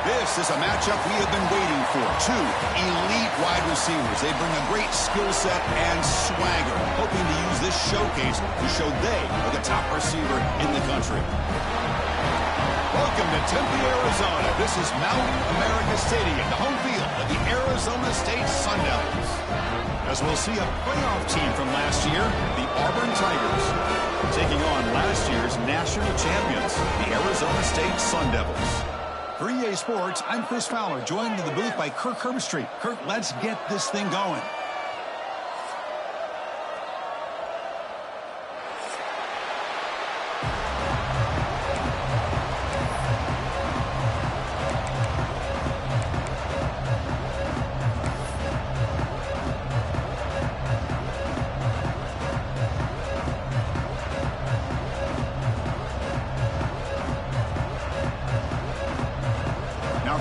This is a matchup we have been waiting for. Two elite wide receivers. They bring a great skill set and swagger, hoping to use this showcase to show they are the top receiver in the country. Welcome to Tempe, Arizona. This is Mount America Stadium, the home field of the Arizona State Sun Devils. As we'll see a playoff team from last year, the Auburn Tigers, taking on last year's national champions, the Arizona State Sun Devils. For EA Sports, I'm Chris Fowler, joined in the booth by Kirk Herbstreit. Kirk, let's get this thing going.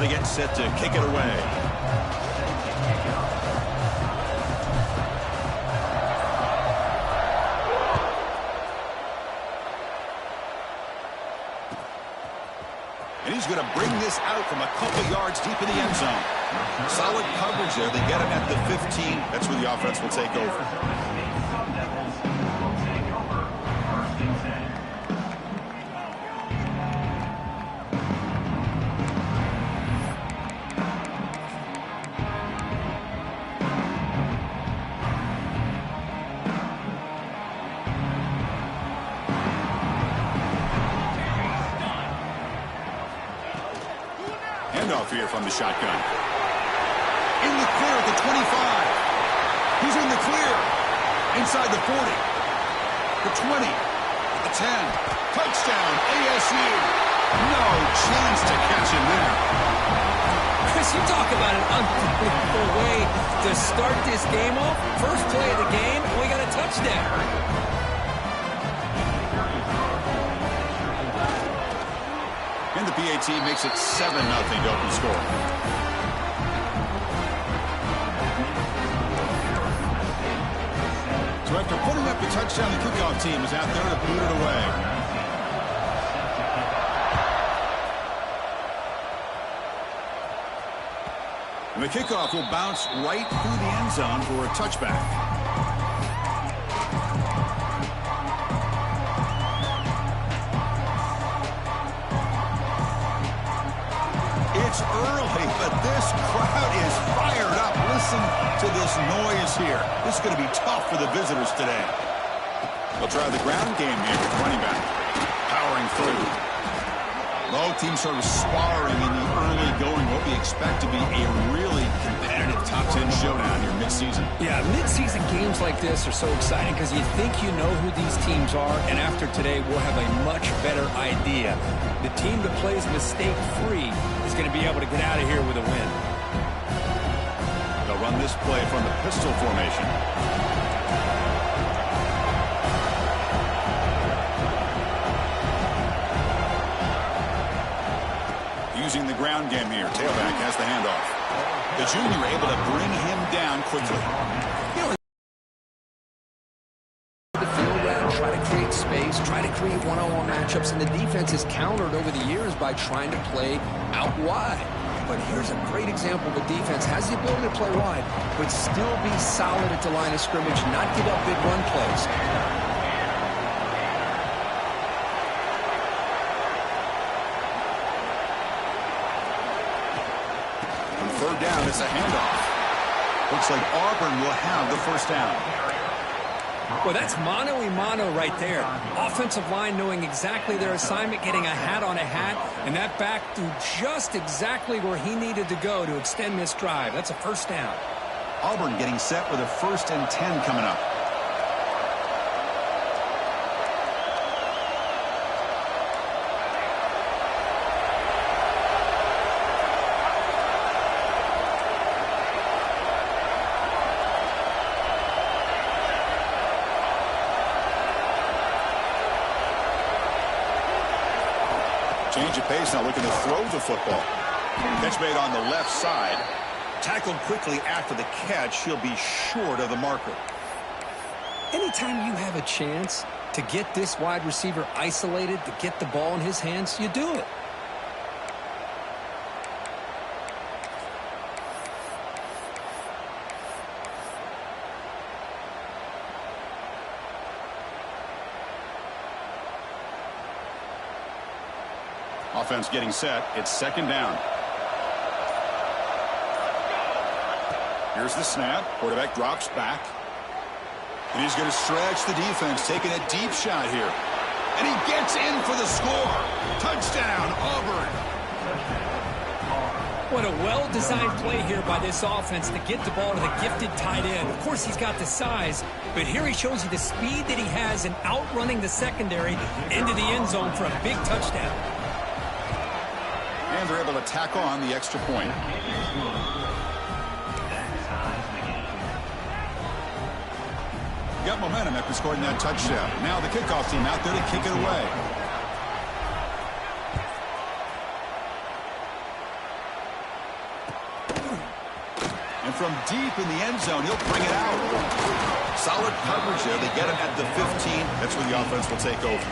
They get set to kick it away. And he's going to bring this out from a couple yards deep in the end zone. Solid coverage there. They get him at the 15. That's where the offense will take over. Handoff here from the shotgun. In the clear at the 25. He's in the clear. Inside the 40. The 20. The 10. Touchdown, ASU. No chance to catch him there. Chris, you talk about an unbelievable way to start this game off. First play of the game, and we got a touchdown. And the PAT makes it 7-0 to open score. So after putting up the touchdown, the kickoff team is out there to boot it away. And the kickoff will bounce right through the end zone for a touchback. It's early, but this crowd is fired up. Listen to this noise here. This is going to be tough for the visitors today. They'll try the ground game here with running back. Powering through. Both teams sort of sparring in the early going. What we expect to be a really competitive top 10 showdown here mid-season. Yeah, mid-season games like this are so exciting because you think you know who these teams are, and after today we'll have a much better idea. The team that plays mistake-free is going to be able to get out of here with a win. They'll run this play from the pistol formation. Using the ground game here. Tailback has the handoff. The junior able to bring him down quickly. The field round, try to create space, try to create one-on-one matchups, and the defense has countered over the years by trying to play out wide. But here's a great example of a defense has the ability to play wide, but still be solid at the line of scrimmage, not give up big run plays. Third down, it's a handoff. Looks like Auburn will have the first down. Well, that's mano-a-mano right there. Offensive line knowing exactly their assignment, getting a hat on a hat, and that back through just exactly where he needed to go to extend this drive. That's a first down. Auburn getting set with a 1st and 10 coming up. Change of pace, now looking to throw the football. Catch made on the left side. Tackled quickly after the catch. He'll be short of the marker. Anytime you have a chance to get this wide receiver isolated, to get the ball in his hands, you do it. Offense getting set. It's second down. Here's the snap. Quarterback drops back. And he's going to stretch the defense, taking a deep shot here. And he gets in for the score. Touchdown, Auburn. What a well-designed play here by this offense to get the ball to the gifted tight end. Of course, he's got the size, but here he shows you the speed that he has in outrunning the secondary into the end zone for a big touchdown. And they're able to tack on the extra point. Got momentum after scoring that touchdown. Now the kickoff team out there to kick it away. And from deep in the end zone, he'll bring it out. Solid coverage there. They get him at the 15. That's where the offense will take over.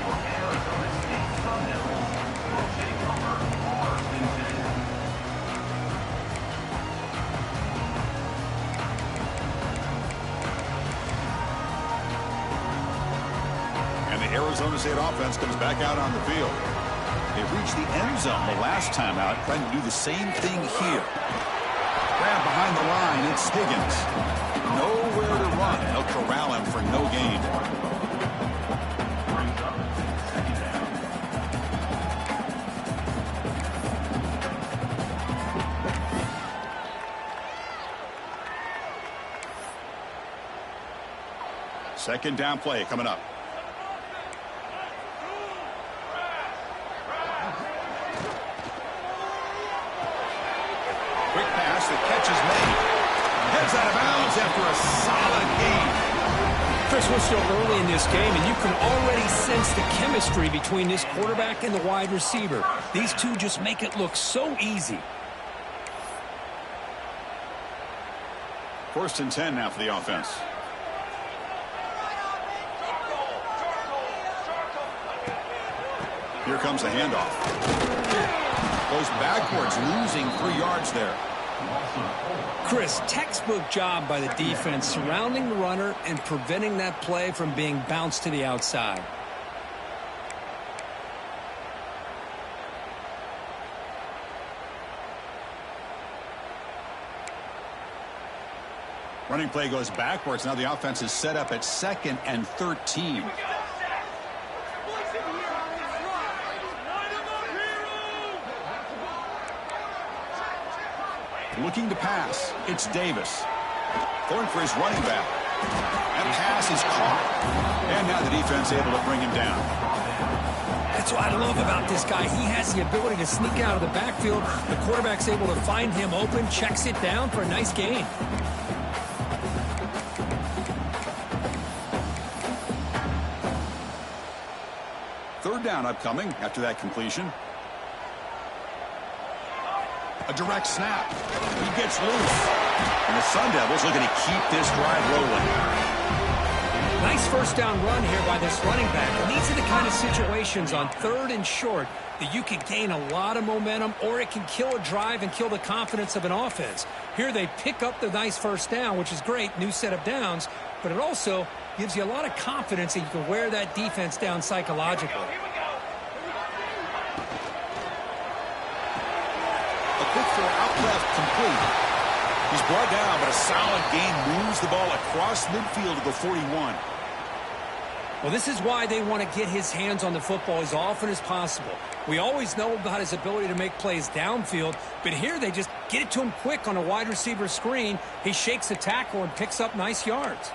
Arizona State offense comes back out on the field. They reached the end zone the last time out, trying to do the same thing here. Grab behind the line, it's Higgins. Nowhere to run. They'll corral him for no gain. Second down play coming up. Quick pass, the catch is made. Heads out of bounds after a solid gain. Chris, we're still early in this game, and you can already sense the chemistry between this quarterback and the wide receiver. These two just make it look so easy. First and 10 now for the offense. Here comes the handoff. Goes backwards, losing 3 yards there. Chris, textbook job by the defense surrounding the runner and preventing that play from being bounced to the outside. Running play goes backwards. Now the offense is set up at 2nd and 13. Looking to pass. It's Davis. Going for his running back. That pass is caught. And now the defense able to bring him down. That's what I love about this guy. He has the ability to sneak out of the backfield. The quarterback's able to find him open, checks it down for a nice gain. Third down upcoming after that completion. A direct snap. He gets loose. And the Sun Devils looking to keep this drive rolling. Nice first down run here by this running back. And these are the kind of situations on 3rd and short that you can gain a lot of momentum, or it can kill a drive and kill the confidence of an offense. Here they pick up the nice first down, which is great, new set of downs, but it also gives you a lot of confidence that you can wear that defense down psychologically. Quick throw out left, complete. He's brought down, but a solid gain moves the ball across midfield to the 41. Well, this is why they want to get his hands on the football as often as possible. We always know about his ability to make plays downfield, but here they just get it to him quick on a wide receiver screen. He shakes the tackle and picks up nice yards.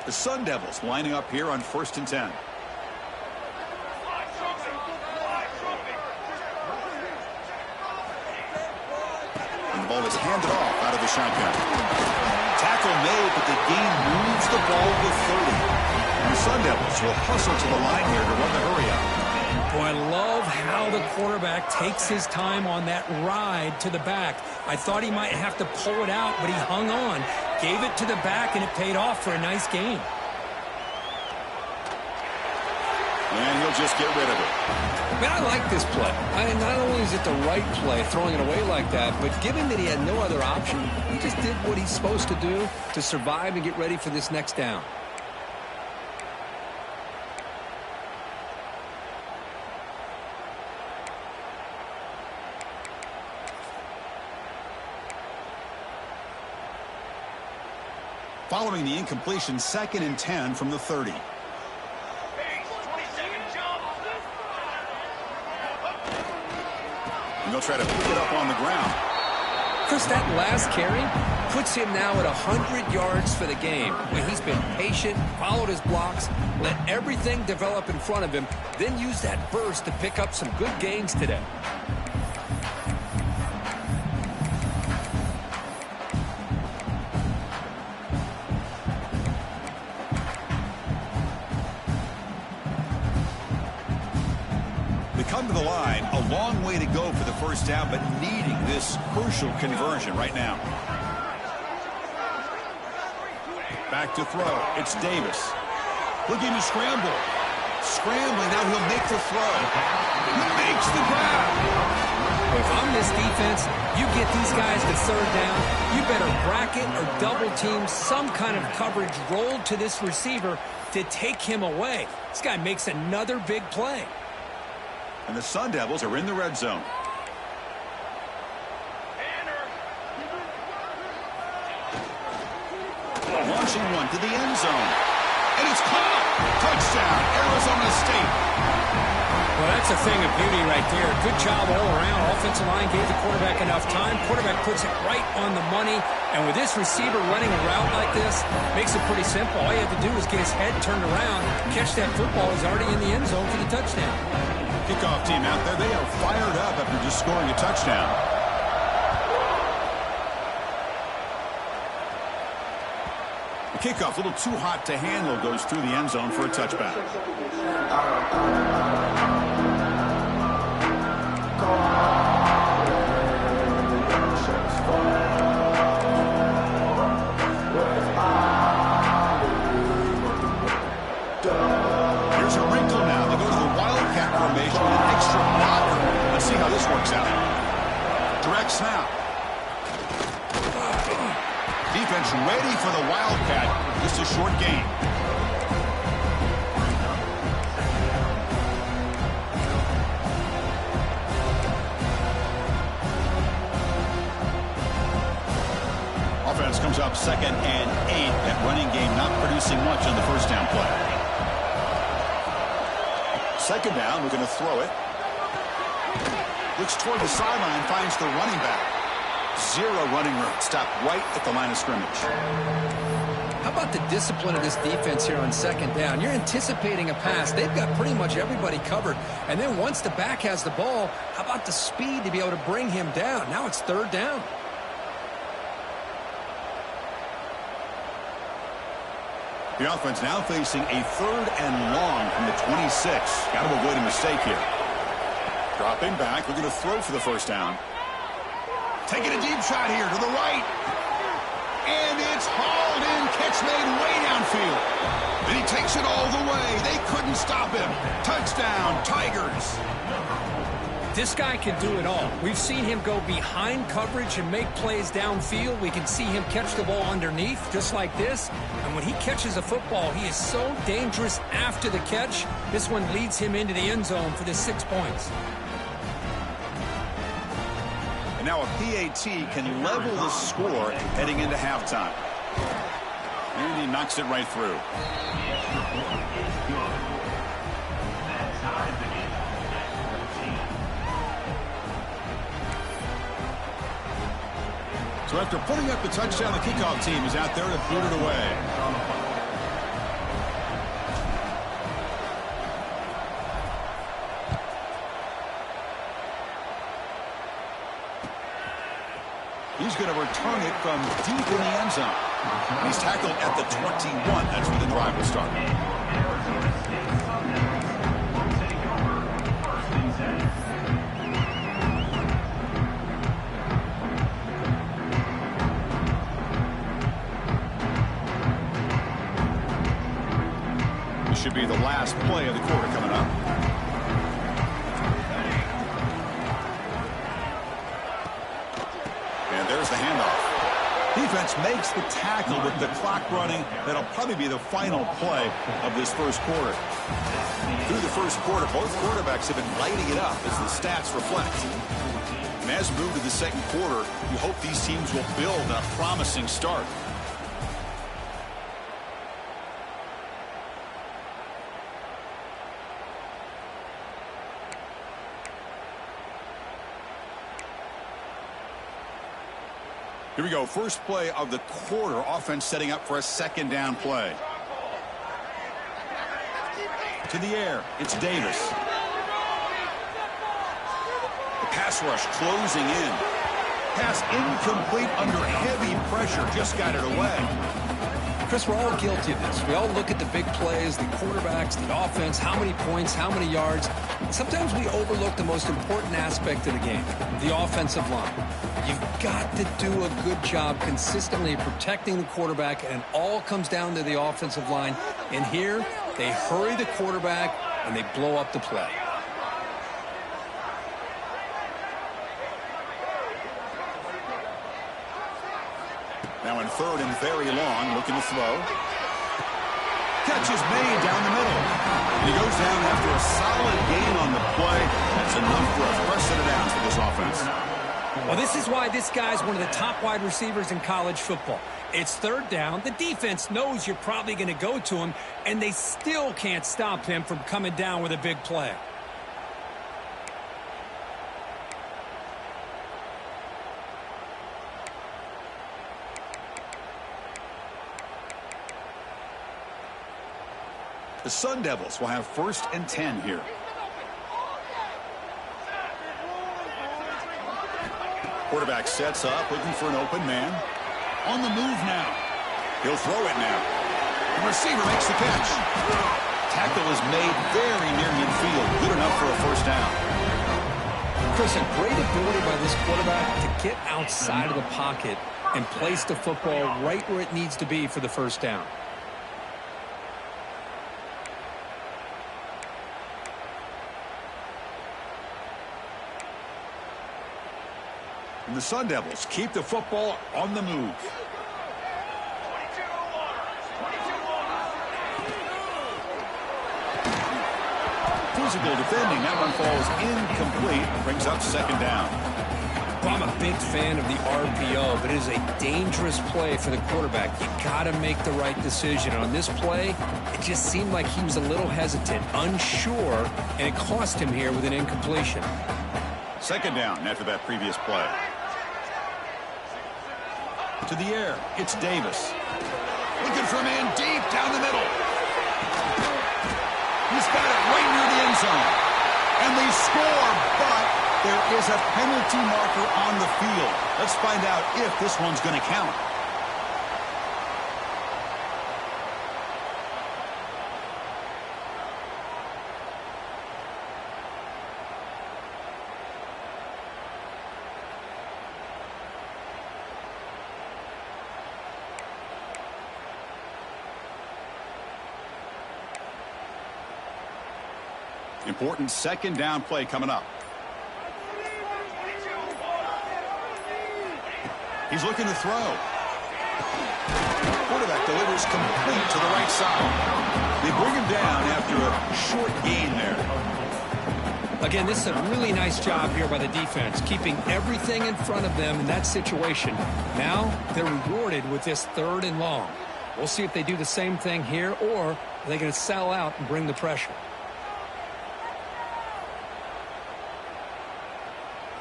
The Sun Devils lining up here on 1st and 10. The ball is handed off out of the shotgun. Tackle made, but the gain moves the ball to 30. And the Sun Devils will hustle to the line here to run the hurry up. Boy, I love how the quarterback takes his time on that ride to the back. I thought he might have to pull it out, but he hung on, gave it to the back, and it paid off for a nice gain. And he'll just get rid of it. Man, I like this play. Not only is it the right play, throwing it away like that, but given that he had no other option, he just did what he's supposed to do to survive and get ready for this next down. Following the incompletion, 2nd and 10 from the 30. And they'll try to pick it up on the ground. Chris, that last carry puts him now at 100 yards for the game, where he's been patient, followed his blocks, let everything develop in front of him, then use that burst to pick up some good gains today. Come to the line, a long way to go for the first down, but needing this crucial conversion right now. Back to throw. It's Davis. Looking to scramble. Scrambling. Now he'll make the throw. He makes the grab. If I'm this defense, you get these guys to third down, you better bracket or double team some kind of coverage rolled to this receiver to take him away. This guy makes another big play. And the Sun Devils are in the red zone. Launching one to the end zone. And it's caught. Touchdown, Arizona State. Well, that's a thing of beauty right there. Good job all around. Offensive line gave the quarterback enough time. Quarterback puts it right on the money. And with this receiver running a route like this, makes it pretty simple. All you have to do is get his head turned around, catch that football. He's already in the end zone for the touchdown. Kickoff team out there. They are fired up after just scoring a touchdown. The kickoff, a little too hot to handle, goes through the end zone for a touchback. Here's a wrinkle now. They go to the Wildcat formation with an extra blocker. Let's see how this works out. Direct snap. Defense ready for the Wildcat. Just a short gain. Offense comes up 2nd and 8. That running game not producing much on the first down play. 2nd down, we're going to throw it. Looks toward the sideline, finds the running back. Zero running room. Stopped right at the line of scrimmage. How about the discipline of this defense here on 2nd down? You're anticipating a pass. They've got pretty much everybody covered. And then once the back has the ball, how about the speed to be able to bring him down? Now it's 3rd down. The offense now facing a 3rd and long from the 26. Got to avoid a mistake here. Dropping back. We're going to throw for the first down. Taking a deep shot here to the right. And it's hauled in. Catch made way downfield. And he takes it all the way. They couldn't stop him. Touchdown, Tigers. This guy can do it all. We've seen him go behind coverage and make plays downfield. We can see him catch the ball underneath, just like this. And when he catches a football, he is so dangerous after the catch. This one leads him into the end zone for the 6 points. And now a PAT can level the score heading into halftime. And he knocks it right through. So after putting up the touchdown, the kickoff team is out there to boot it away. He's going to return it from deep in the end zone. He's tackled at the 21. That's where the drive will start. This should be the last play of the quarter coming up. And there's the handoff. Defense makes the tackle with the clock running. That'll probably be the final play of this first quarter. Through the first quarter, both quarterbacks have been lighting it up as the stats reflect. And as we move to the second quarter, you hope these teams will build a promising start. Here we go. First play of the quarter. Offense setting up for a second down play. To the air. It's Davis. The pass rush closing in. Pass incomplete under heavy pressure. Just got it away. Chris, we're all guilty of this. We all look at the big plays, the quarterbacks, the offense, how many points, how many yards. Sometimes we overlook the most important aspect of the game, the offensive line. You've got to do a good job consistently protecting the quarterback, and it all comes down to the offensive line. And here, they hurry the quarterback, and they blow up the play. Now in third and very long, looking to throw. Catch is made down the middle. And he goes down after a solid gain on the play. That's enough for a first set of downs for this offense. Well, this is why this guy's one of the top wide receivers in college football. It's third down. The defense knows you're probably going to go to him, and they still can't stop him from coming down with a big play. The Sun Devils will have first and 10 here. Quarterback sets up, looking for an open man. On the move now. He'll throw it now. The receiver makes the catch. Tackle is made very near midfield. Good enough for a first down. Chris, a great ability by this quarterback to get outside of the pocket and place the football right where it needs to be for the first down. And the Sun Devils keep the football on the move. Physical defending. That one falls incomplete. Brings up second down. Well, I'm a big fan of the RPO, but it is a dangerous play for the quarterback. You got to make the right decision. On this play, it just seemed like he was a little hesitant, unsure, and it cost him here with an incompletion. Second down after that previous play. To the air, it's Davis. Looking for a man deep down the middle. He's got it right near the end zone. And they score, but there is a penalty marker on the field. Let's find out if this one's going to count. Important second down play coming up. He's looking to throw. Quarterback delivers complete to the right side. They bring him down after a short gain there. Again, this is a really nice job here by the defense, keeping everything in front of them in that situation. Now they're rewarded with this third and long. We'll see if they do the same thing here, or are they going to sell out and bring the pressure.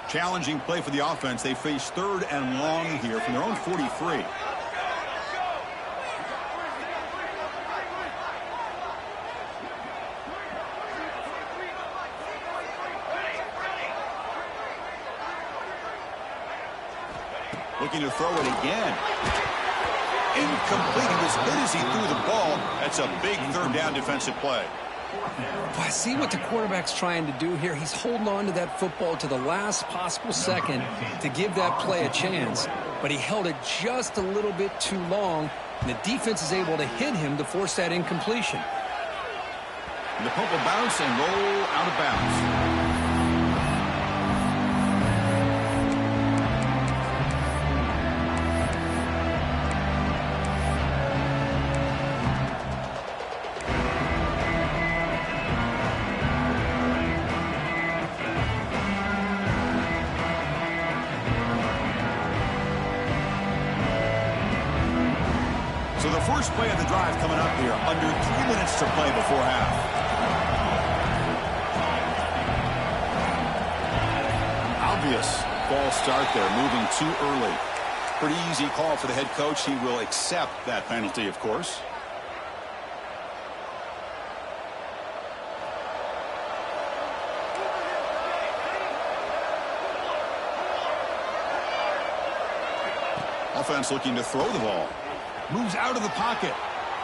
Challenging play for the offense. They face third and long here from their own 43. Looking to throw it again. Incomplete. He was hit as he threw the ball. That's a big third down defensive play. Well, I see what the quarterback's trying to do here. He's holding on to that football to the last possible second to give that play a chance. But he held it just a little bit too long, and the defense is able to hit him to force that incompletion. And the pump will bounce and roll out of bounds. So the first play of the drive coming up here, under 3 minutes to play before half. Obvious false start there, moving too early. Pretty easy call for the head coach. He will accept that penalty, of course. Offense looking to throw the ball. Moves out of the pocket.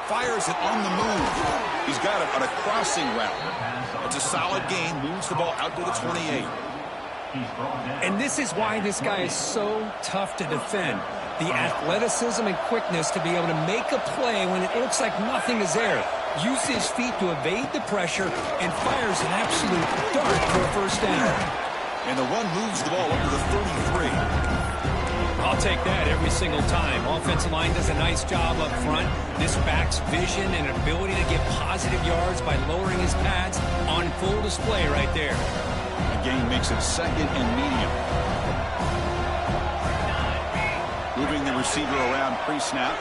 Fires it on the move. He's got it on a crossing route. It's a solid gain. Moves the ball out to the 28. And this is why this guy is so tough to defend. The athleticism and quickness to be able to make a play when it looks like nothing is there. Use his feet to evade the pressure and fires an absolute dart for a first down. And the run moves the ball up to the 33. I'll take that every single time. Offensive line does a nice job up front. This back's vision and ability to get positive yards by lowering his pads on full display right there. The gain makes it second and medium. Moving the receiver around pre-snap.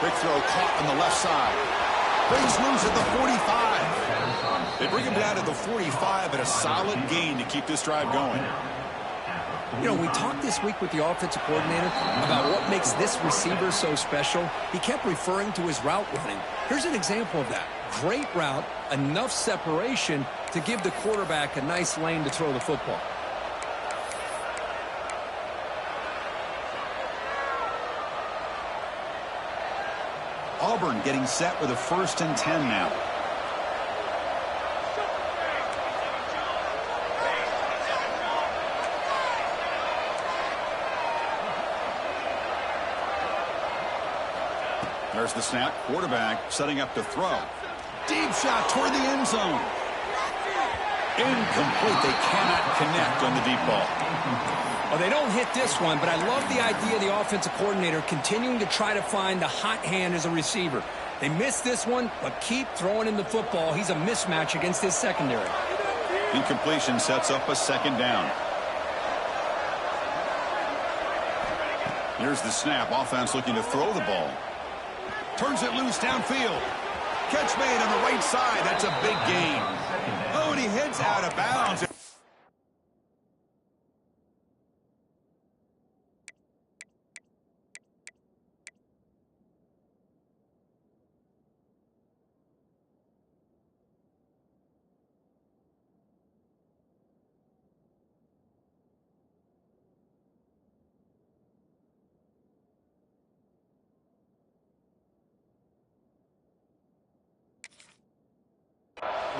Quick throw caught on the left side. Brings loose at the 45. They bring him down to the 45, and a solid gain to keep this drive going. You know, we talked this week with the offensive coordinator about what makes this receiver so special. He kept referring to his route running. Here's an example of that. Great route, enough separation to give the quarterback a nice lane to throw the football. Auburn getting set with a 1st and 10 now. There's the snap. Quarterback setting up to throw. Deep shot toward the end zone. Incomplete. They cannot connect on the deep ball. Well, they don't hit this one, but I love the idea of the offensive coordinator continuing to try to find the hot hand as a receiver. They missed this one, but keep throwing him the football. He's a mismatch against his secondary. Incompletion sets up a 2nd down. Here's the snap. Offense looking to throw the ball. Turns it loose downfield. Catch made on the right side. That's a big gain. Oh, and he heads out of bounds.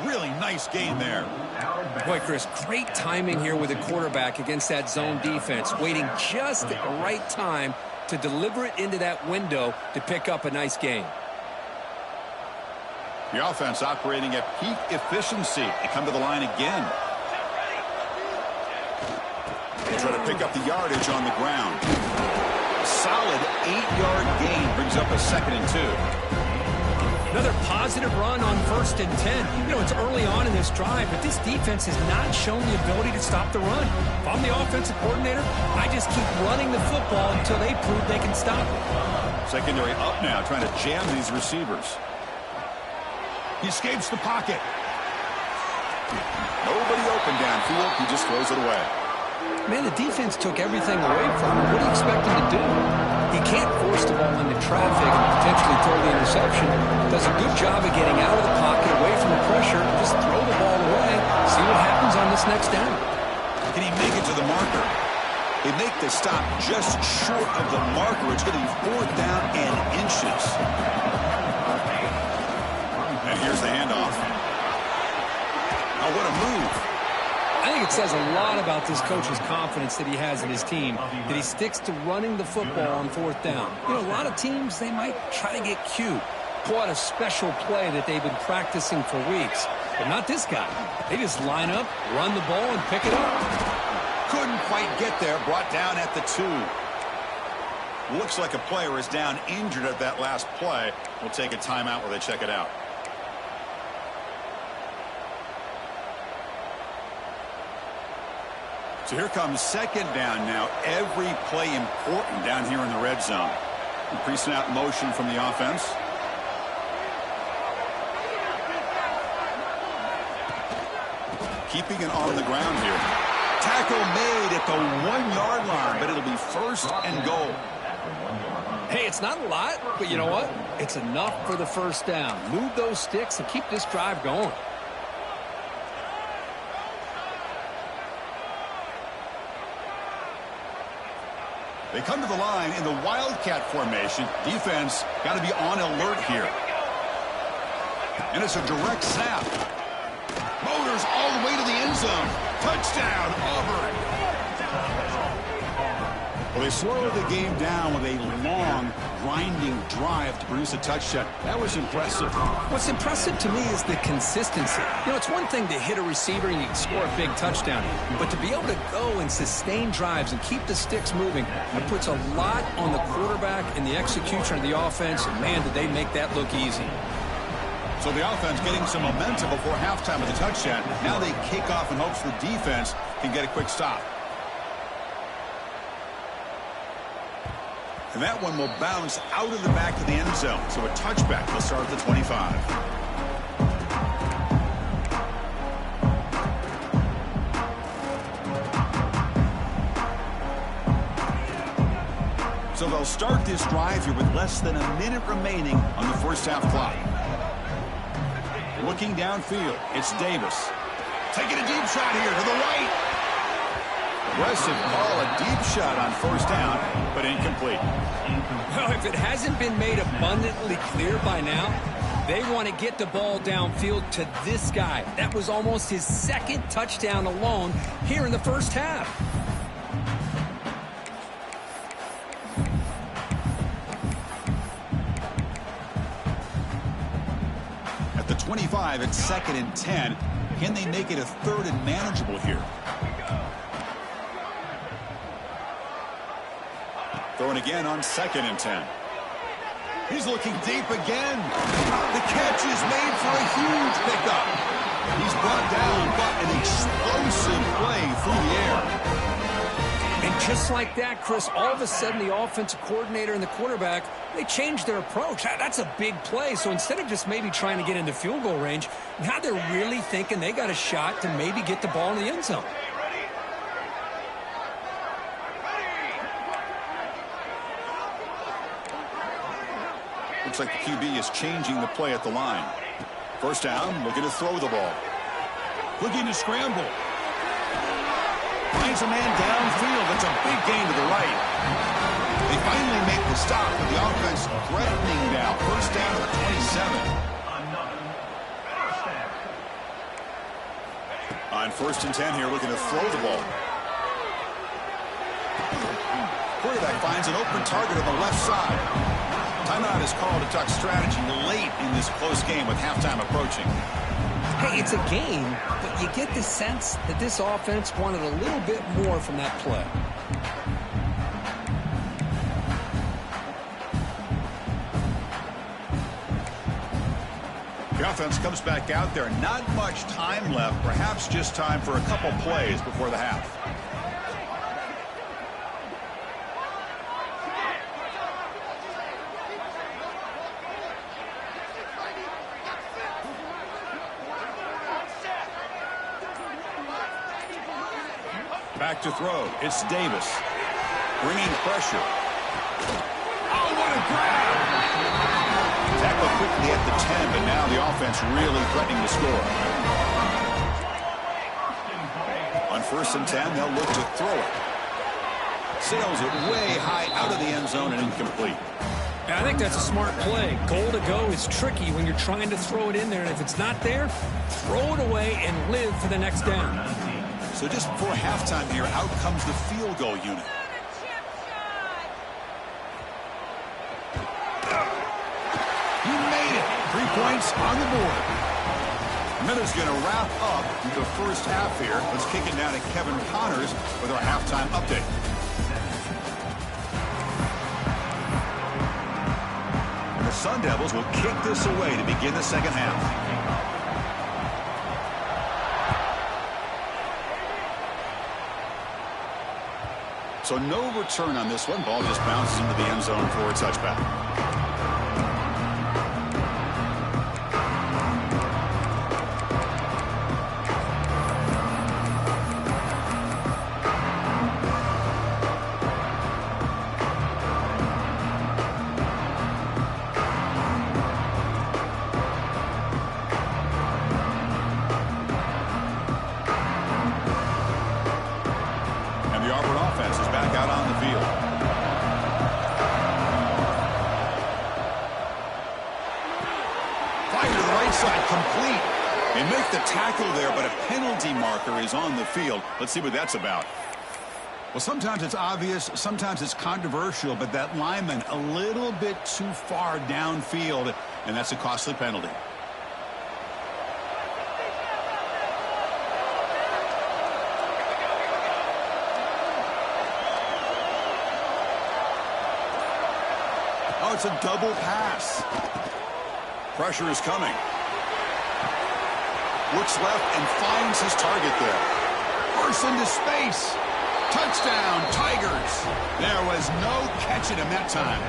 Really nice game there. Boy, Chris, great timing here with the quarterback against that zone defense, waiting just at the right time to deliver it into that window to pick up a nice gain. The offense operating at peak efficiency. They come to the line again. They try to pick up the yardage on the ground. Solid 8-yard gain brings up a 2nd and 2. Another positive run on 1st and 10. You know, it's early on in this drive, but this defense has not shown the ability to stop the run. If I'm the offensive coordinator, I just keep running the football until they prove they can stop it. Secondary up now, trying to jam these receivers. He escapes the pocket. Nobody open downfield. He just throws it away. Man, the defense took everything away from him. What do you expect him to do? He can't force the ball into traffic and potentially throw the interception. Does a good job of getting out of the pocket, away from the pressure, just throw the ball away, see what happens on this next down. Can he make it to the marker? They make the stop just short of the marker. It's going to be 4th down and inches. And here's the handoff. Oh, what a move. I think it says a lot about this coach's confidence that he has in his team, that he sticks to running the football on 4th down. You know, a lot of teams, they might try to get cute, pull out a special play that they've been practicing for weeks. But not this guy. They just line up, run the ball, and pick it up. Couldn't quite get there, brought down at the 2. Looks like a player is down injured at that last play. We'll take a timeout while they check it out. So here comes 2nd down now. Every play important down here in the red zone. Pre-snap motion from the offense. Keeping it on the ground here. Tackle made at the 1-yard line, but it'll be first and goal. Hey, it's not a lot, but you know what? It's enough for the first down. Move those sticks and keep this drive going. They come to the line in the Wildcat formation. Defense got to be on alert here. And it's a direct snap. Motors all the way to the end zone. Touchdown, Auburn. Well, they slowed the game down with a long, grinding drive to produce a touchdown. That was impressive. What's impressive to me is the consistency. You know, it's one thing to hit a receiver and you can score a big touchdown, but to be able to go and sustain drives and keep the sticks moving, that puts a lot on the quarterback and the execution of the offense, and man, did they make that look easy. So the offense getting some momentum before halftime with a touchdown. Now they kick off in hopes the defense can get a quick stop. And that one will bounce out of the back of the end zone. So a touchback will start at the 25. So they'll start this drive here with less than a minute remaining on the first half clock. Looking downfield, it's Davis. Taking a deep shot here to the right. Aggressive ball, a deep shot on first down, but incomplete. Well, if it hasn't been made abundantly clear by now, they want to get the ball downfield to this guy. That was almost his second touchdown alone here in the first half. At the 25, it's 2nd and 10. Can they make it a 3rd and manageable here? Throwing again on 2nd and 10. He's looking deep again. The catch is made for a huge pickup. He's brought down, but an explosive play through the air. And just like that, Chris, all of a sudden the offensive coordinator and the quarterback, they changed their approach. That's a big play. So instead of just maybe trying to get into field goal range, now they're really thinking they got a shot to maybe get the ball in the end zone. Looks like the QB is changing the play at the line. First down, looking to throw the ball. Looking to scramble. Finds a man downfield. That's a big gain to the right. They finally make the stop with the offense threatening now. First down to the 27. On 1st and 10 here, looking to throw the ball. Quarterback finds an open target on the left side. Timeout is called to talk strategy late in this close game with halftime approaching. Hey, it's a game, but you get the sense that this offense wanted a little bit more from that play. The offense comes back out there. Not much time left. Perhaps just time for a couple plays before the half. Back to throw. It's Davis. Bringing pressure. Oh, what a grab! Tackled quickly at the 10, but now the offense really threatening to score. On 1st and 10, they'll look to throw it. Sails it way high out of the end zone and incomplete. I think that's a smart play. Goal to go is tricky when you're trying to throw it in there, and if it's not there, throw it away and live for the next down. So just before halftime here, out comes the field goal unit. He made it. 3 points on the board. Miller's going to wrap up the first half here. Let's kick it down to Kevin Connors with our halftime update. And the Sun Devils will kick this away to begin the second half. So no return on this one. Ball just bounces into the end zone for a touchback. outside, complete. They make the tackle there, but a penalty marker is on the field. Let's see what that's about. Well, sometimes it's obvious, sometimes it's controversial, but that lineman a little bit too far downfield, and that's a costly penalty. Oh, it's a double pass. Pressure is coming. Looks left and finds his target there. Bursts into space. Touchdown, Tigers. There was no catching him that time.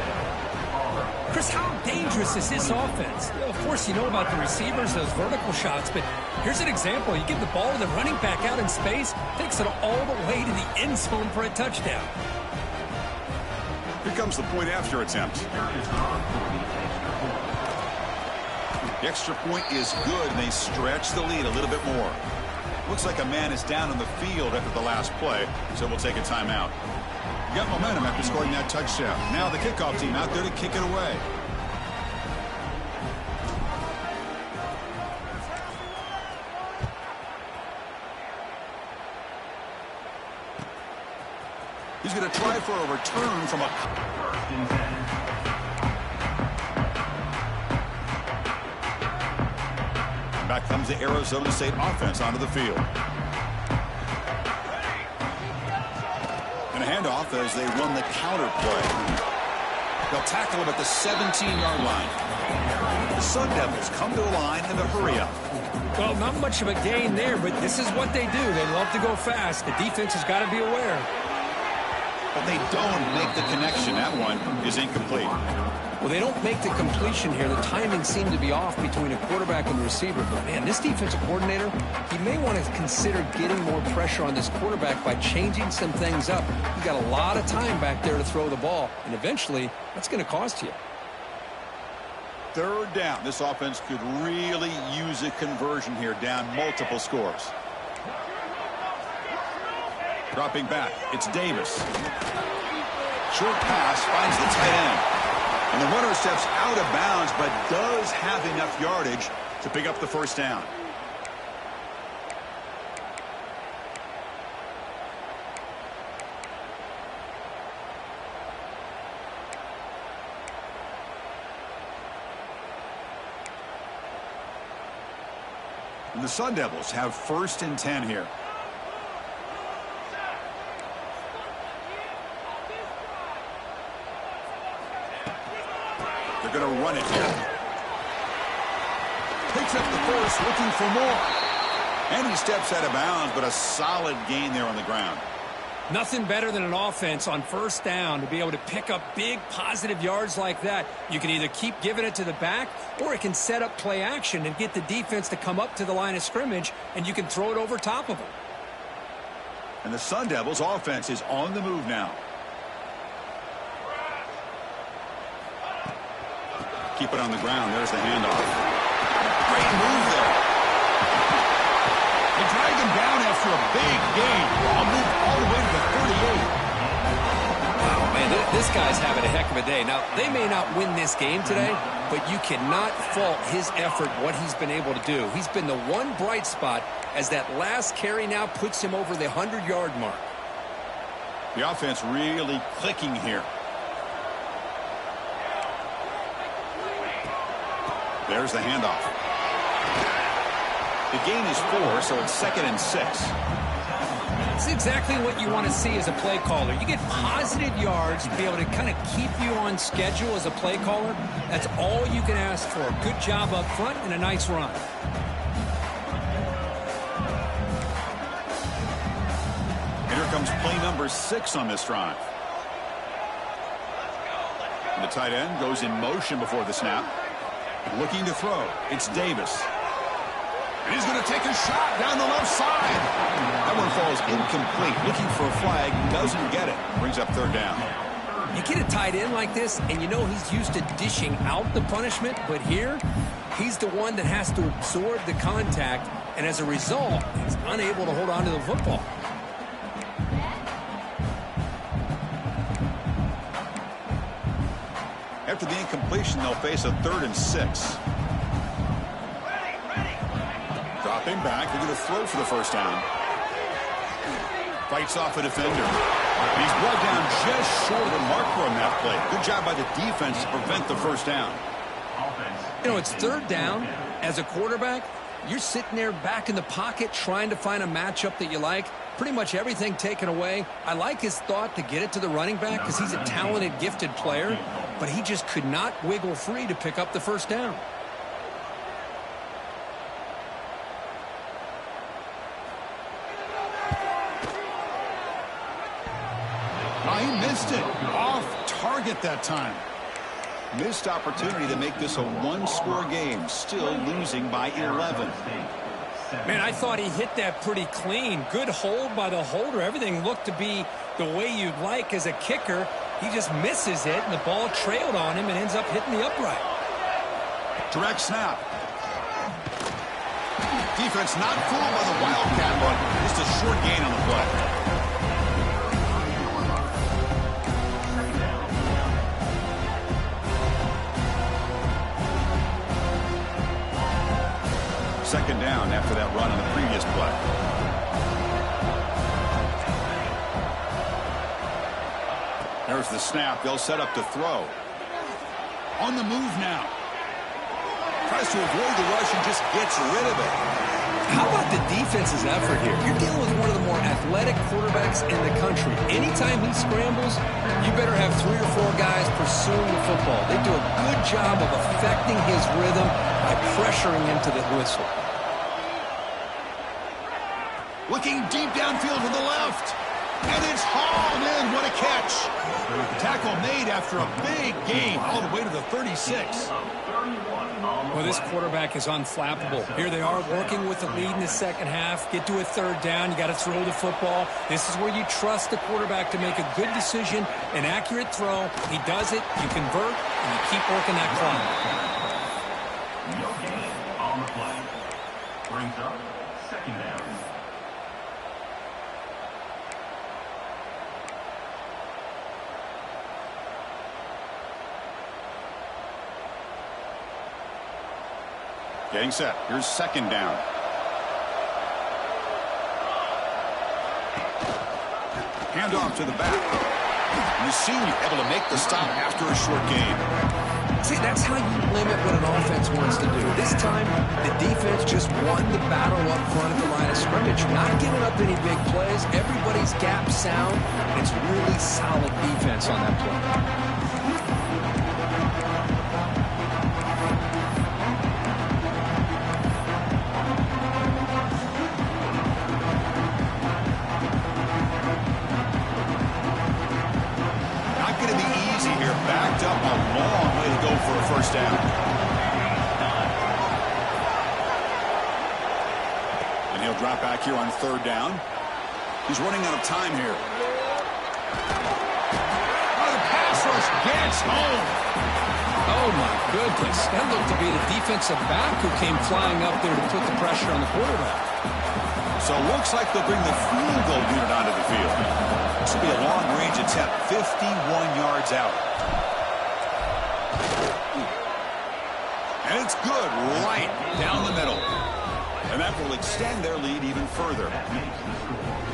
Chris, how dangerous is this offense? Of course, you know about the receivers, those vertical shots, but here's an example. You give the ball to the running back out in space, takes it all the way to the end zone for a touchdown. Here comes the point after attempt. The extra point is good, and they stretch the lead a little bit more. Looks like a man is down on the field after the last play, so we'll take a timeout. You got momentum after scoring that touchdown. Now the kickoff team out there to kick it away. He's going to try for a return from a... Back comes the Arizona State offense onto the field. And a handoff as they run the counter play. They'll tackle him at the 17-yard line. The Sun Devils come to a line in the hurry-up. Well, not much of a gain there, but this is what they do. They love to go fast. The defense has got to be aware. But they don't make the connection. That one is incomplete. Well, they don't make the completion here. The timing seemed to be off between a quarterback and the receiver. But, man, this defensive coordinator, he may want to consider getting more pressure on this quarterback by changing some things up. You've got a lot of time back there to throw the ball, and eventually that's going to cost you. Third down. This offense could really use a conversion here, down multiple scores. Dropping back, it's Davis. Short pass finds the tight end. And the runner steps out of bounds, but does have enough yardage to pick up the first down. And the Sun Devils have 1st and 10 here. They're going to run it here. Picks up the first, looking for more. And he steps out of bounds, but a solid gain there on the ground. Nothing better than an offense on first down to be able to pick up big positive yards like that. You can either keep giving it to the back, or it can set up play action and get the defense to come up to the line of scrimmage, and you can throw it over top of them. And the Sun Devils offense is on the move now. Keep it on the ground. There's the handoff. Great move there. They drag him down after a big gain. I'll move all the way to the 38. Wow, man, this guy's having a heck of a day. Now, they may not win this game today, but you cannot fault his effort, what he's been able to do. He's been the one bright spot as that last carry now puts him over the 100-yard mark. The offense really clicking here. There's the handoff. The gain is 4, so it's 2nd and 6. It's exactly what you want to see as a play caller. You get positive yards to be able to kind of keep you on schedule as a play caller. That's all you can ask for. Good job up front and a nice run. And here comes play number 6 on this drive. And the tight end goes in motion before the snap. Looking to throw. It's Davis. And he's going to take a shot down the left side. That one falls incomplete. Looking for a flag. Doesn't get it. Brings up 3rd down. You get a tight end like this, and you know he's used to dishing out the punishment. But here, he's the one that has to absorb the contact. And as a result, he's unable to hold on to the football. After the incompletion, they'll face a 3rd and 6. Dropping back, they're going to throw for the first down. Fights off a defender. And he's brought down just short of the marker on that play. Good job by the defense to prevent the first down. You know, it's third down. As a quarterback, you're sitting there back in the pocket trying to find a matchup that you like. Pretty much everything taken away. I like his thought to get it to the running back because he's a talented, gifted player, but he just could not wiggle free to pick up the first down. He missed it. Off target that time. Missed opportunity to make this a one-score game. Still losing by 11. Man, I thought he hit that pretty clean. Good hold by the holder. Everything looked to be the way you'd like as a kicker. He just misses it, and the ball trailed on him and ends up hitting the upright. Direct snap. Defense not fooled by the Wildcat look. Just a short gain on the play. Second down after that run on the previous play. There's the snap. They'll set up to throw. On the move now. Tries to avoid the rush and just gets rid of it. How about the defense's effort here? You're dealing with one of the more athletic quarterbacks in the country. Anytime he scrambles, you better have 3 or 4 guys pursuing the football. They do a good job of affecting his rhythm by pressuring him to the whistle. Looking deep downfield to the left. And it's hauled in. What a catch. Tackle made after a big gain all the way to the 36. Well, this quarterback is unflappable. Here they are working with the lead in the second half. Get to a third down. You got to throw the football. This is where you trust the quarterback to make a good decision, an accurate throw. He does it, you convert, and you keep working that clock. No gain on the play. Brings up second down. Getting set. Here's second down. Handoff to the back. And the senior able to make the stop after a short gain. See, that's how you limit what an offense wants to do. This time, the defense just won the battle up front at the line of scrimmage. Not giving up any big plays. Everybody's gap sound. It's really solid defense on that play. Backed up a long way to go for a first down. And he'll drop back here on third down. He's running out of time here. Oh, the pass rush gets home. Oh, my goodness. That looked to be the defensive back who came flying up there to put the pressure on the quarterback. So it looks like they'll bring the field goal unit onto the field. This will be a long-range attempt, 51 yards out. And it's good right down the middle. And that will extend their lead even further.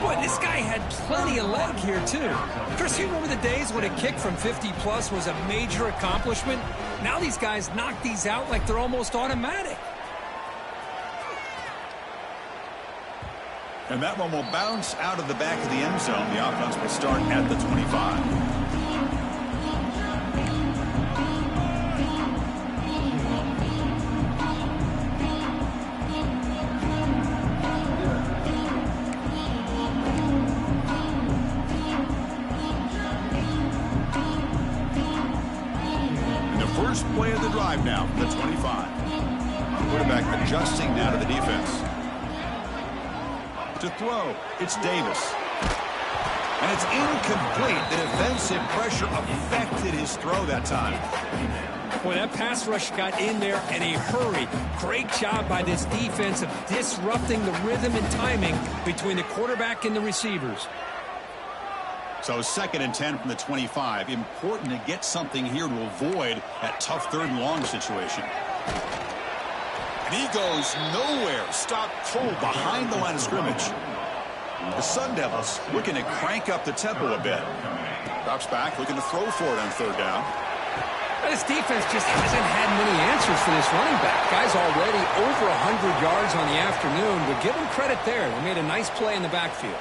Boy, this guy had plenty of leg here, too. Chris, you remember the days when a kick from 50-plus was a major accomplishment? Now these guys knock these out like they're almost automatic. And that one will bounce out of the back of the end zone. The offense will start at the 25. And the first play of the drive now from the 25. Quarterback adjusting now to the defense. To throw, it's Davis. And it's incomplete. The defensive pressure affected his throw that time. Boy, that pass rush got in there in a hurry. Great job by this defense of disrupting the rhythm and timing between the quarterback and the receivers. So 2nd and 10 from the 25. Important to get something here to avoid that tough 3rd and long situation. And he goes nowhere. Stopped cold behind the line of scrimmage. The Sun Devils looking to crank up the tempo a bit. Drops back, looking to throw for it on third down. This defense just hasn't had many answers for this running back. Guy's already over 100 yards on the afternoon, but give him credit there. They made a nice play in the backfield.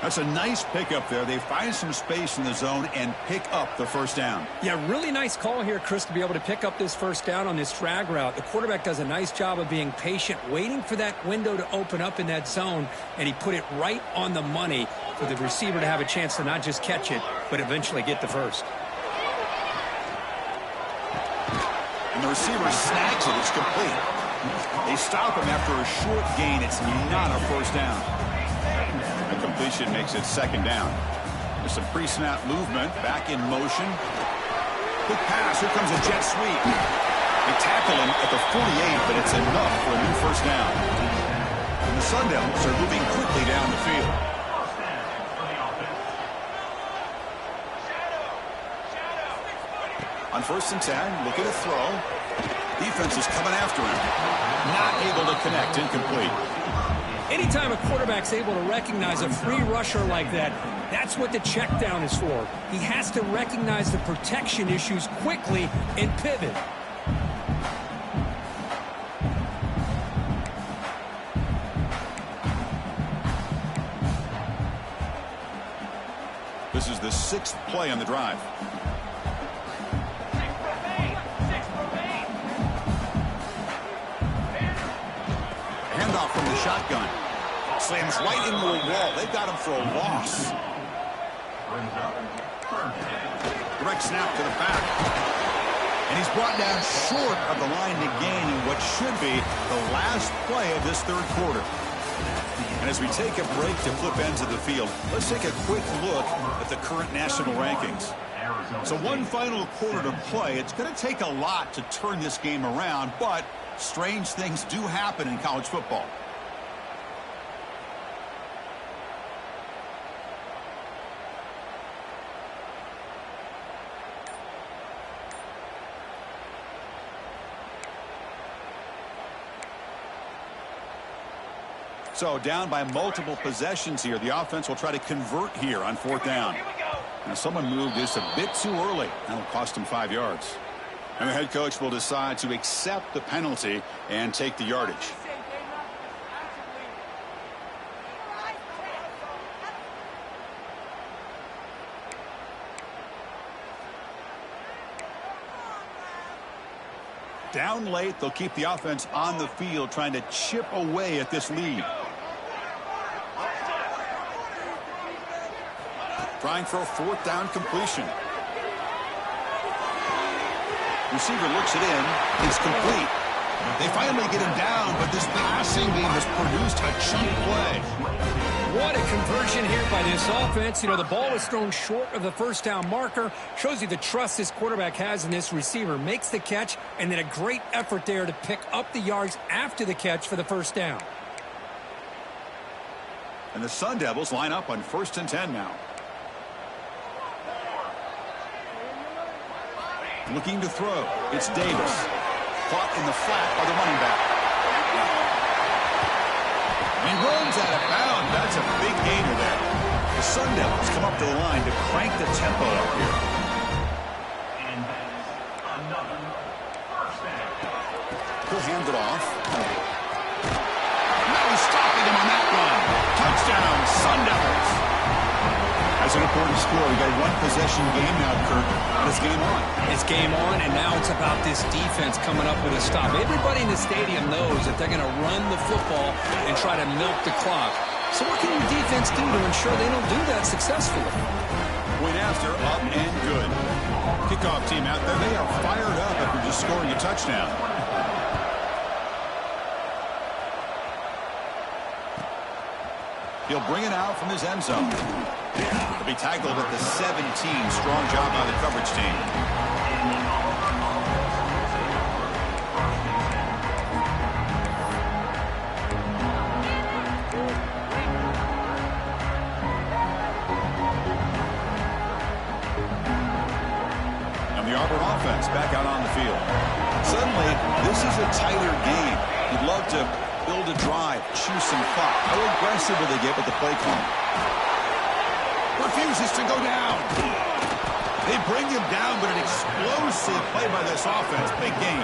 That's a nice pickup there. They find some space in the zone and pick up the first down. Yeah, really nice call here, Chris, to be able to pick up this first down on this drag route. The quarterback does a nice job of being patient, waiting for that window to open up in that zone, and he put it right on the money for the receiver to have a chance to not just catch it, but eventually get the first. And the receiver snags it. It's complete. They stop him after a short gain. It's not a first down. The completion makes it second down. There's some pre-snap movement. Back in motion. Quick pass. Here comes a jet sweep. They tackle him at the 48, but it's enough for a new first down. And the Sun Devils are moving quickly down the field. On 1st and 10, look at a throw. Defense is coming after him. Not able to connect. Incomplete. Anytime a quarterback's able to recognize a free rusher like that, that's what the check down is for. He has to recognize the protection issues quickly and pivot. This is the 6th play on the drive. Handoff from the shotgun. Slams right into a wall. They've got him for a loss. Direct snap to the back. And he's brought down short of the line to gain in what should be the last play of this third quarter. And as we take a break to flip ends of the field, let's take a quick look at the current national rankings. So one final quarter to play. It's going to take a lot to turn this game around, but strange things do happen in college football. So down by multiple possessions here. The offense will try to convert here on 4th down. Now someone moved this a bit too early. That'll cost him 5 yards. And the head coach will decide to accept the penalty and take the yardage. Down late, they'll keep the offense on the field trying to chip away at this lead. Trying for a 4th down completion. Receiver looks it in. It's complete. They finally get him down, but this passing game has produced a chunk play. What a conversion here by this offense. You know, the ball is thrown short of the first down marker. Shows you the trust this quarterback has in this receiver. Makes the catch, and then a great effort there to pick up the yards after the catch for the first down. And the Sun Devils line up on 1st and 10 now. Looking to throw. It's Davis. Caught in the flat by the running back. And he runs out of bounds. That's a big gainer there. The Sun Devils come up to the line to crank the tempo up here. And that's another first down. He'll hand it off. Now he's stopping him on that run. Touchdown, Sun Devils. That's an important score. We got a 1-possession game now, Kurt. And it's game on. It's game on, and now it's about this defense coming up with a stop. Everybody in the stadium knows that they're going to run the football and try to milk the clock. So what can your defense do to ensure they don't do that successfully? Point after, up and good. Kickoff team out there. They are fired up after just scoring a touchdown. He'll bring it out from his end zone. He'll be tackled at the 17. Strong job by the coverage team. And the Auburn offense back out on the field. Suddenly, this is a tighter game. You'd love to build a drive, choose some clock. How aggressive will they get with the play call? Refuses to go down. They bring him down, but an explosive play by this offense. Big game.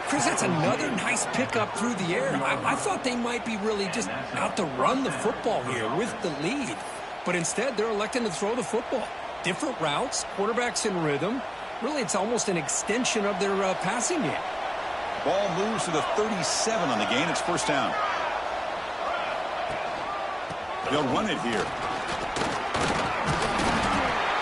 Chris, that's another nice pickup through the air. I thought they might be really just out to run the football here with the lead. But instead, they're electing to throw the football. Different routes, quarterbacks in rhythm. Really, it's almost an extension of their passing game. Ball moves to the 37 on the gain. It's first down. They'll run it here.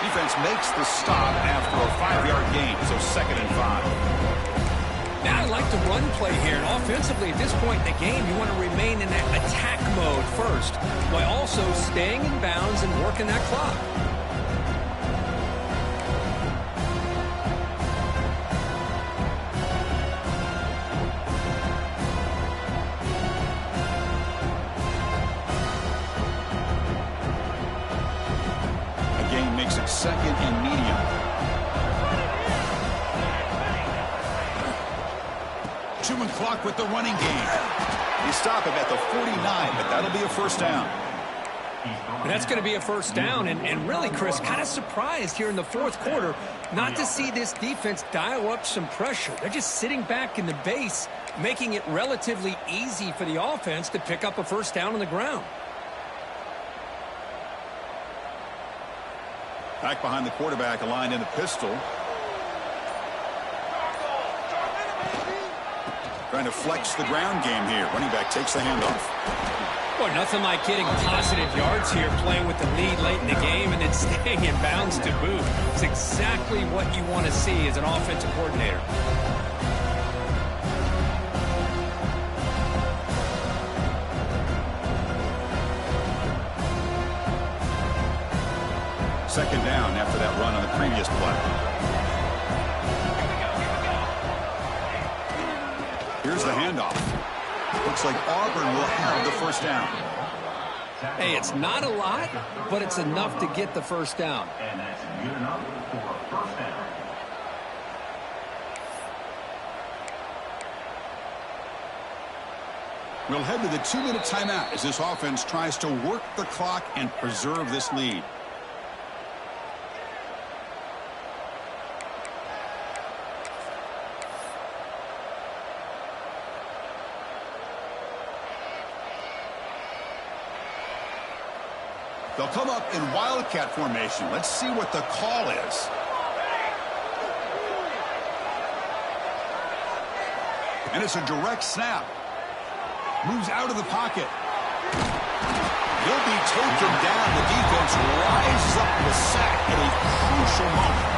Defense makes the stop after a 5-yard gain, so 2nd and 5. Now I like the run play here. And offensively, at this point in the game, you want to remain in that attack mode first, while also staying in bounds and working that clock. Makes it 2nd and medium. Chewing clock with the running game. You stop him at the 49, but that'll be a first down. And that's going to be a first down. And really, Chris, kind of surprised here in the fourth quarter not to see this defense dial up some pressure. They're just sitting back in the base, making it relatively easy for the offense to pick up a first down on the ground. Back behind the quarterback, aligned in the pistol. Trying to flex the ground game here. Running back takes the handoff. Boy, nothing like getting positive yards here, playing with the lead late in the game and then staying in bounds to boot. It's exactly what you want to see as an offensive coordinator. Second down after that run on the previous play. Here's the handoff. Looks like Auburn will have the first down. Hey, it's not a lot, but it's enough to get the first down. And that's good enough for a first down. We'll head to the 2-minute timeout as this offense tries to work the clock and preserve this lead. They'll come up in Wildcat formation. Let's see what the call is. And it's a direct snap. Moves out of the pocket. He'll be taken down. The defense rises up the sack at a crucial moment.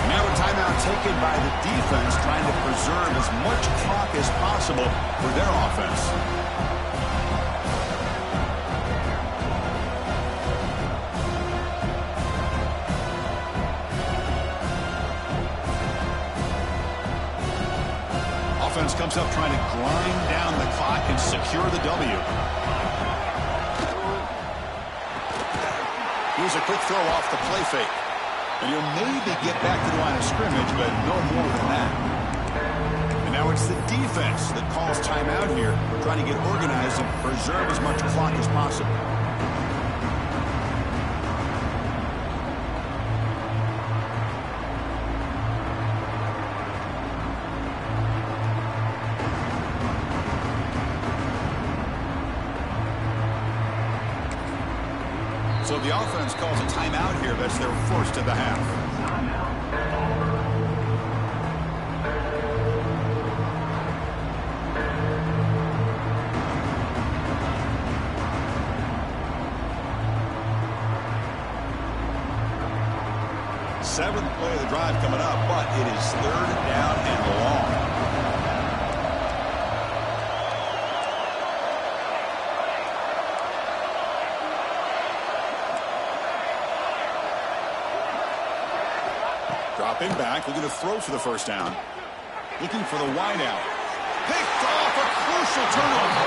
Now a timeout taken by the defense, trying to preserve as much clock as possible for their offense. Offense comes up trying to grind down the clock and secure the W. Here's a quick throw off the play fake. And he'll maybe get back to the line of scrimmage, but no more than that. And now it's the defense that calls timeout here, trying to get organized and preserve as much clock as possible. So the offense calls a timeout here. That's their first of the half. Seventh play of the drive coming up, but it is 3rd down and long. Dropping back, looking to throw for the first down. Looking for the wideout. Picked off, a crucial turnover.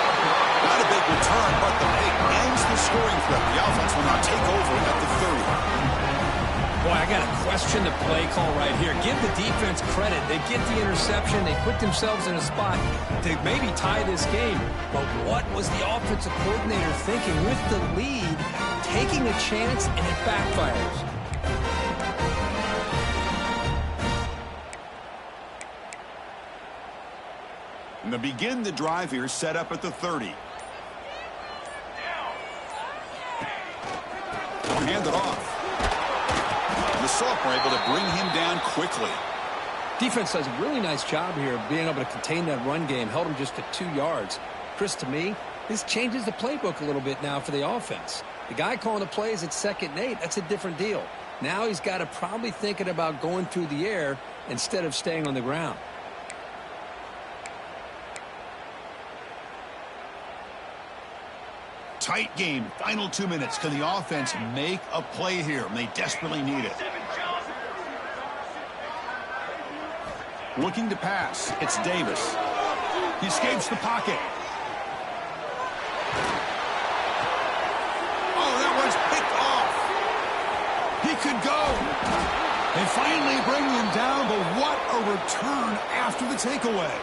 Not a big return, but the pick ends the scoring threat. The offense will now take over at the 30. Boy, I got to question the play call right here. Give the defense credit. They get the interception. They put themselves in a spot to maybe tie this game. But what was the offensive coordinator thinking with the lead, taking a chance, and it backfires? And they begin the drive here, set up at the 30. Hand it off. The Soft were able to bring him down quickly. Defense does a really nice job here of being able to contain that run game. Held him just to 2 yards. Chris, to me, this changes the playbook a little bit now for the offense. The guy calling the plays at 2nd and 8, that's a different deal. Now he's got to probably thinking about going through the air instead of staying on the ground. Tight game. Final 2 minutes. Can the offense make a play here? And they desperately need it. Looking to pass. It's Davis. He escapes the pocket. Oh, that one's picked off. He could go. They finally bring him down, but what a return after the takeaway.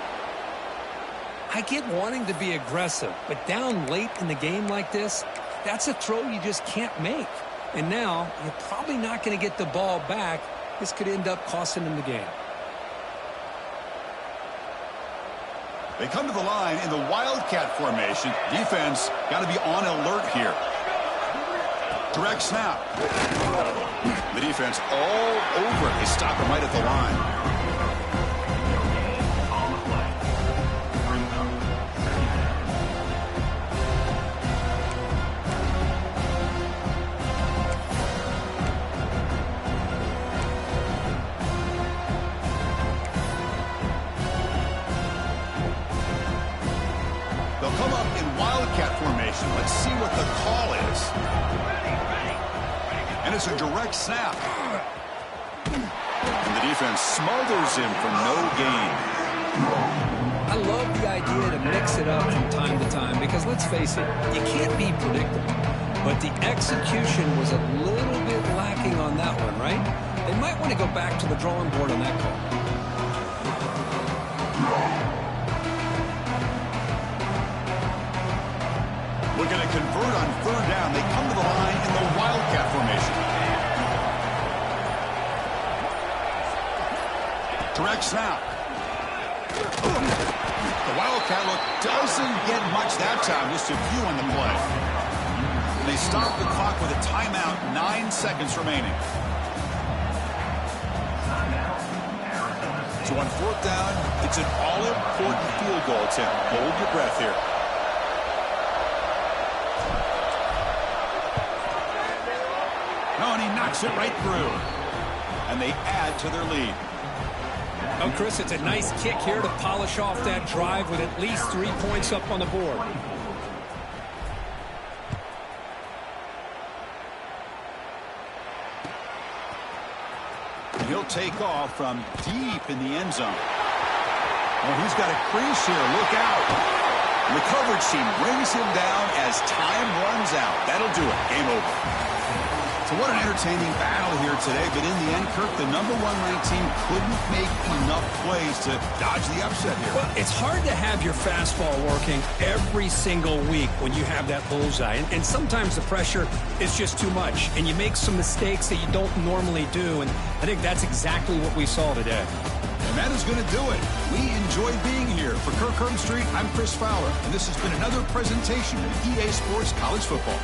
I get wanting to be aggressive, but down late in the game like this, that's a throw you just can't make. And now, you're probably not going to get the ball back. This could end up costing them the game. They come to the line in the Wildcat formation. Defense got to be on alert here. Direct snap. The defense all over it. They stop him right at the line. Let's see what the call is. And it's a direct snap. And the defense smothers him for no gain. I love the idea to mix it up from time to time because, let's face it, you can't be predictable. But the execution was a little bit lacking on that one, right? They might want to go back to the drawing board on that call. Looking to convert on 3rd down. They come to the line in the Wildcat formation. Direct snap. The Wildcat look doesn't get much that time. Just a few on the play. They stop the clock with a timeout. 9 seconds remaining. So on 4th down, it's an all-important field goal attempt. Hold your breath here. Oh, and he knocks it right through. And they add to their lead. Oh, Chris, it's a nice kick here to polish off that drive with at least 3 points up on the board. He'll take off from deep in the end zone. Well, he's got a crease here. Look out. The coverage team brings him down as time runs out. That'll do it. Game over. So what an entertaining battle here today. But in the end, Kirk, the number 1 ranked team couldn't make enough plays to dodge the upset here. Well, it's hard to have your fastball working every single week when you have that bullseye. And sometimes the pressure is just too much. And you make some mistakes that you don't normally do. And I think that's exactly what we saw today. And that is going to do it. We enjoyed being here. For Kirk Herbstreit, I'm Chris Fowler. And this has been another presentation of EA Sports College Football.